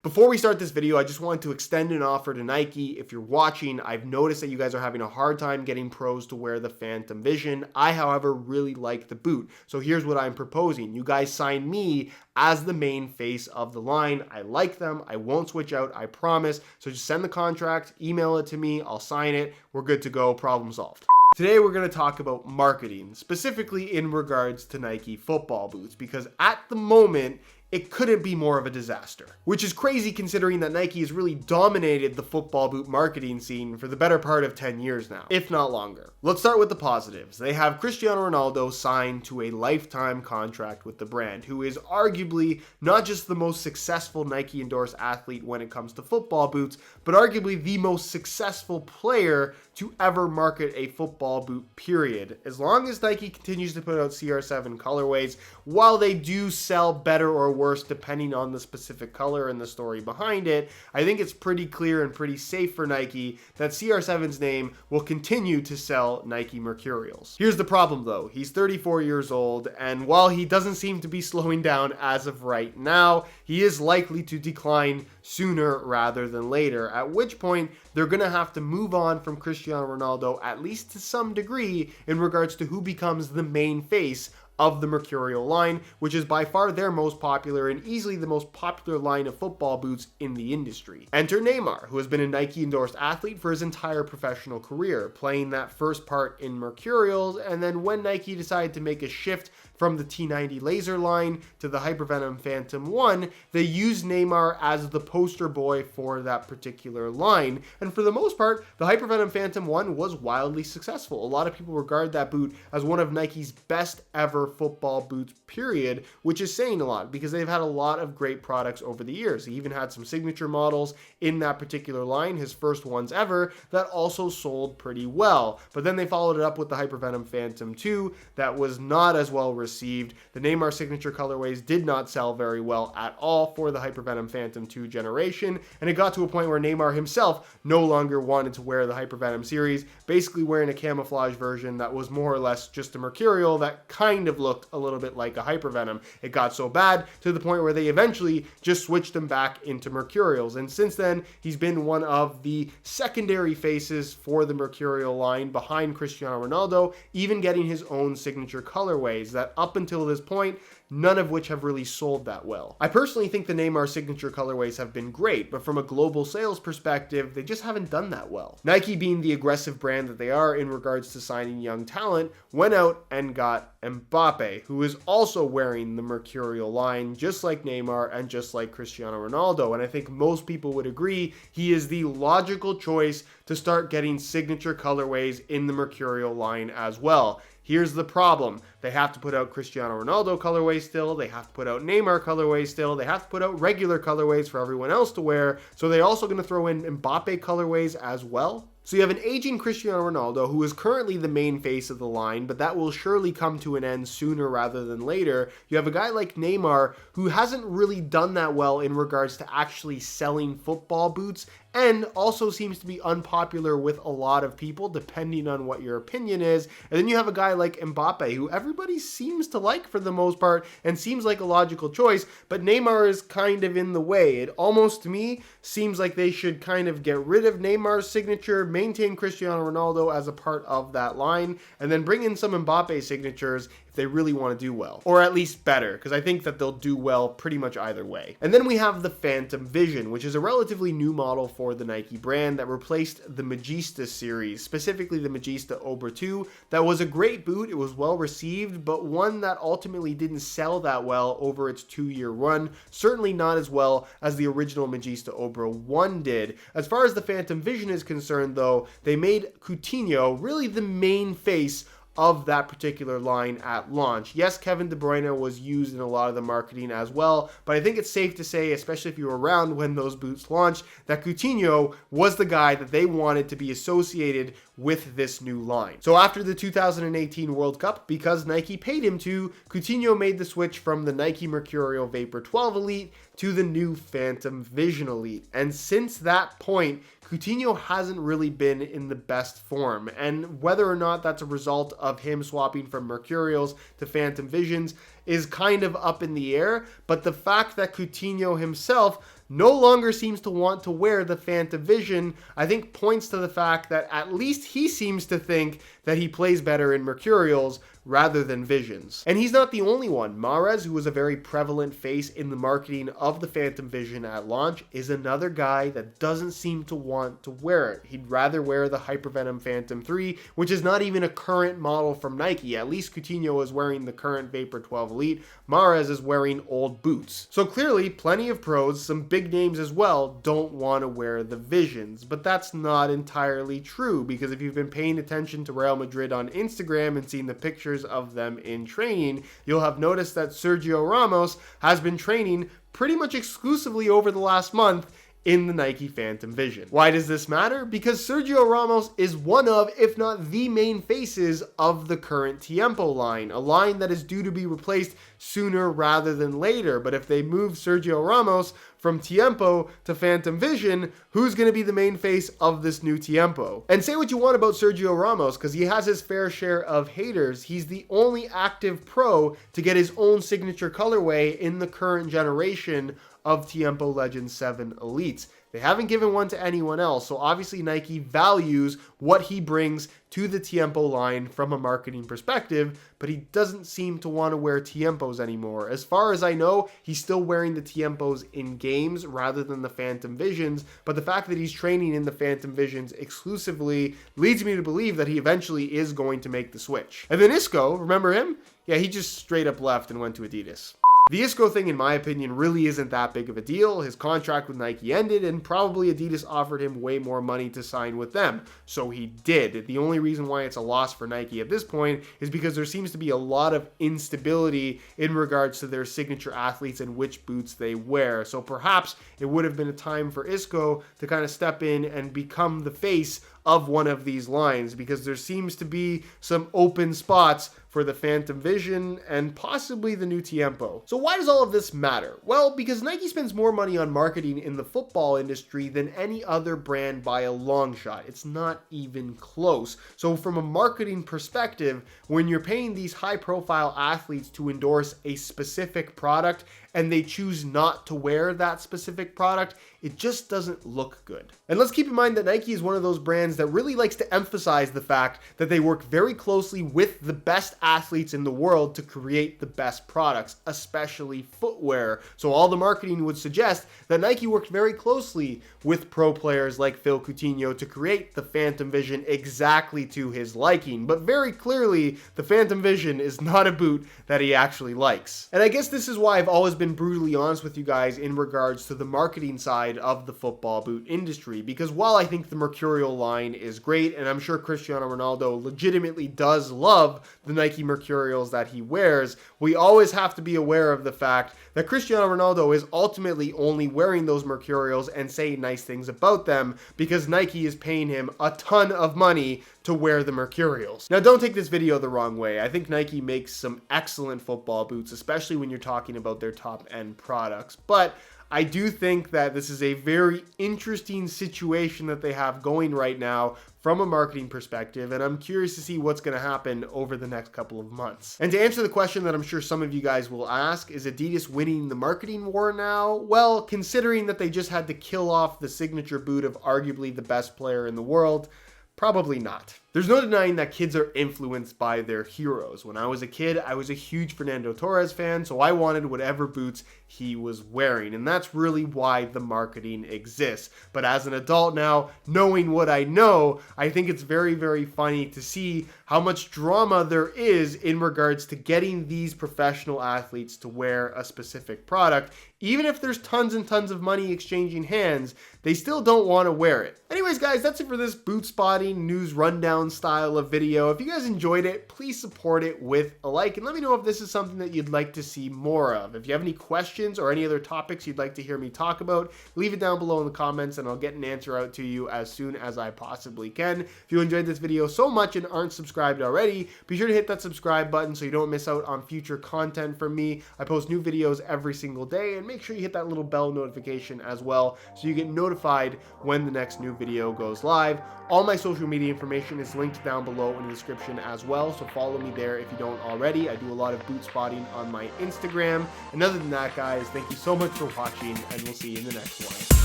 Before we start this video, I just wanted to extend an offer to Nike. If you're watching, I've noticed that you guys are having a hard time getting pros to wear the Phantom Vision. I, however, really like the boot. So here's what I'm proposing. You guys sign me as the main face of the line. I like them. I won't switch out, I promise. So just send the contract, email it to me, I'll sign it. We're good to go, problem solved. Today we're going to talk about marketing, specifically in regards to Nike football boots, because at the moment, it couldn't be more of a disaster. Which is crazy considering that Nike has really dominated the football boot marketing scene for the better part of 10 years now, if not longer. Let's start with the positives. They have Cristiano Ronaldo signed to a lifetime contract with the brand, who is arguably not just the most successful Nike endorsed athlete when it comes to football boots, but arguably the most successful player to ever market a football boot, period. As long as Nike continues to put out CR7 colorways, while they do sell better or worse depending on the specific color and the story behind it, I think it's pretty clear and pretty safe for Nike that CR7's name will continue to sell Nike Mercurials. Here's the problem though, he's 34 years old, and while he doesn't seem to be slowing down as of right now, he is likely to decline sooner rather than later, at which point they're going to have to move on from Cristiano Ronaldo, at least to some degree, in regards to who becomes the main face of the Mercurial line, which is by far their most popular and easily the most popular line of football boots in the industry. Enter Neymar, who has been a Nike endorsed athlete for his entire professional career, playing that first part in Mercurials, and then when Nike decided to make a shift from the T90 laser line to the Hypervenom Phantom 1, they used Neymar as the poster boy for that particular line. And for the most part, the Hypervenom Phantom 1 was wildly successful. A lot of people regard that boot as one of Nike's best ever football boots, period, which is saying a lot because they've had a lot of great products over the years. He even had some signature models in that particular line, his first ones ever, that also sold pretty well. But then they followed it up with the Hypervenom Phantom 2 that was not as well received. The Neymar signature colorways did not sell very well at all for the Hypervenom Phantom 2 generation, and it got to a point where Neymar himself no longer wanted to wear the Hypervenom series, basically wearing a camouflage version that was more or less just a Mercurial that kind of looked a little bit like a Hypervenom. It got so bad to the point where they eventually just switched him back into Mercurials, and since then he's been one of the secondary faces for the Mercurial line behind Cristiano Ronaldo, even getting his own signature colorways that up until this point, none of which have really sold that well. I personally think the Neymar signature colorways have been great, but from a global sales perspective, they just haven't done that well. Nike, being the aggressive brand that they are in regards to signing young talent, went out and got Mbappé, who is also wearing the Mercurial line, just like Neymar and just like Cristiano Ronaldo. And I think most people would agree he is the logical choice to start getting signature colorways in the Mercurial line as well. Here's the problem. They have to put out Cristiano Ronaldo colorways still. They have to put out Neymar colorways still. They have to put out regular colorways for everyone else to wear. So they're also going to throw in Mbappé colorways as well. So you have an aging Cristiano Ronaldo who is currently the main face of the line, but that will surely come to an end sooner rather than later. You have a guy like Neymar who hasn't really done that well in regards to actually selling football boots, and also seems to be unpopular with a lot of people, depending on what your opinion is. And then you have a guy like Mbappé, who everybody seems to like for the most part, and seems like a logical choice, but Neymar is kind of in the way. It almost, to me, seems like they should kind of get rid of Neymar's signature, maintain Cristiano Ronaldo as a part of that line, and then bring in some Mbappé signatures if they really want to do well. Or at least better, because I think that they'll do well pretty much either way. And then we have the Phantom Vision, which is a relatively new model for the Nike brand that replaced the Magista series, specifically the Magista Obra 2. That was a great boot, it was well received, but one that ultimately didn't sell that well over its 2-year run. Certainly not as well as the original Magista Obra 1 did. As far as the Phantom Vision is concerned though, they made Coutinho really the main face of that particular line at launch. Yes, Kevin De Bruyne was used in a lot of the marketing as well, but I think it's safe to say, especially if you were around when those boots launched, that Coutinho was the guy that they wanted to be associated with this new line. So after the 2018 World Cup, because Nike paid him to, Coutinho made the switch from the Nike Mercurial Vapor 12 Elite to the new Phantom Vision Elite. And since that point, Coutinho hasn't really been in the best form. And whether or not that's a result of him swapping from Mercurials to Phantom Visions is kind of up in the air. But the fact that Coutinho himself no longer seems to want to wear the Fantavision, I think points to the fact that at least he seems to think that he plays better in Mercurials rather than Visions. And he's not the only one. Mahrez, who was a very prevalent face in the marketing of the Phantom Vision at launch, is another guy that doesn't seem to want to wear it. He'd rather wear the Hypervenom Phantom 3, which is not even a current model from Nike. At least Coutinho is wearing the current Vapor 12 Elite. Mahrez is wearing old boots. So clearly, plenty of pros, some big names as well, don't want to wear the Visions. But that's not entirely true, because if you've been paying attention to Real Madrid on Instagram and seen the pictures of them in training, you'll have noticed that Sergio Ramos has been training pretty much exclusively over the last month in the Nike Phantom Vision. Why does this matter? Because Sergio Ramos is one of, if not the main faces of the current Tiempo line, a line that is due to be replaced sooner rather than later. But if they move Sergio Ramos from Tiempo to Phantom Vision, who's going to be the main face of this new Tiempo? And say what you want about Sergio Ramos, because he has his fair share of haters. He's the only active pro to get his own signature colorway in the current generation of Tiempo Legends 7 Elites. They haven't given one to anyone else, so obviously Nike values what he brings to the Tiempo line from a marketing perspective, but he doesn't seem to want to wear Tiempos anymore. As far as I know, he's still wearing the Tiempos in games rather than the Phantom Visions, but the fact that he's training in the Phantom Visions exclusively leads me to believe that he eventually is going to make the switch. And then Isco, remember him? Yeah, he just straight up left and went to Adidas. The Isco thing, in my opinion, really isn't that big of a deal. His contract with Nike ended, and probably Adidas offered him way more money to sign with them. So he did. The only reason why it's a loss for Nike at this point is because there seems to be a lot of instability in regards to their signature athletes and which boots they wear. So perhaps it would have been a time for Isco to kind of step in and become the face of one of these lines, because there seems to be some open spots for the Phantom Vision and possibly the new Tiempo. So why does all of this matter? Well, because Nike spends more money on marketing in the football industry than any other brand by a long shot. It's not even close. So from a marketing perspective, when you're paying these high-profile athletes to endorse a specific product and they choose not to wear that specific product, it just doesn't look good. And let's keep in mind that Nike is one of those brands that really likes to emphasize the fact that they work very closely with the best athletes in the world to create the best products, especially footwear. So all the marketing would suggest that Nike worked very closely with pro players like Phil Coutinho to create the Phantom Vision exactly to his liking. But very clearly, the Phantom Vision is not a boot that he actually likes. And I guess this is why I've always been brutally honest with you guys in regards to the marketing side of the football boot industry, because while I think the Mercurial line is great, and I'm sure Cristiano Ronaldo legitimately does love the Nike Mercurials that he wears, we always have to be aware of the fact that Cristiano Ronaldo is ultimately only wearing those Mercurials and saying nice things about them because Nike is paying him a ton of money to wear the Mercurials. Now, don't take this video the wrong way. I think Nike makes some excellent football boots, especially when you're talking about their top-end products, but I do think that this is a very interesting situation that they have going right now from a marketing perspective, and I'm curious to see what's going to happen over the next couple of months. And to answer the question that I'm sure some of you guys will ask, is Adidas winning the marketing war now? Well, considering that they just had to kill off the signature boot of arguably the best player in the world, probably not. There's no denying that kids are influenced by their heroes. When I was a kid, I was a huge Fernando Torres fan, so I wanted whatever boots he was wearing, and that's really why the marketing exists. But as an adult now, knowing what I know, I think it's very, very funny to see how much drama there is in regards to getting these professional athletes to wear a specific product. Even if there's tons and tons of money exchanging hands, they still don't want to wear it. Anyways, guys, that's it for this boot spotting news rundown style of video. If you guys enjoyed it, please support it with a like, and let me know if this is something that you'd like to see more of. If you have any questions or any other topics you'd like to hear me talk about, leave it down below in the comments and I'll get an answer out to you as soon as I possibly can. If you enjoyed this video so much and aren't subscribed already, be sure to hit that subscribe button so you don't miss out on future content from me. I post new videos every single day, and make sure you hit that little bell notification as well so you get notified when the next new video goes live. All my social media information is linked down below in the description as well, so follow me there if you don't already. I do a lot of boot spotting on my Instagram. And other than that, guys, thank you so much for watching, and we'll see you in the next one.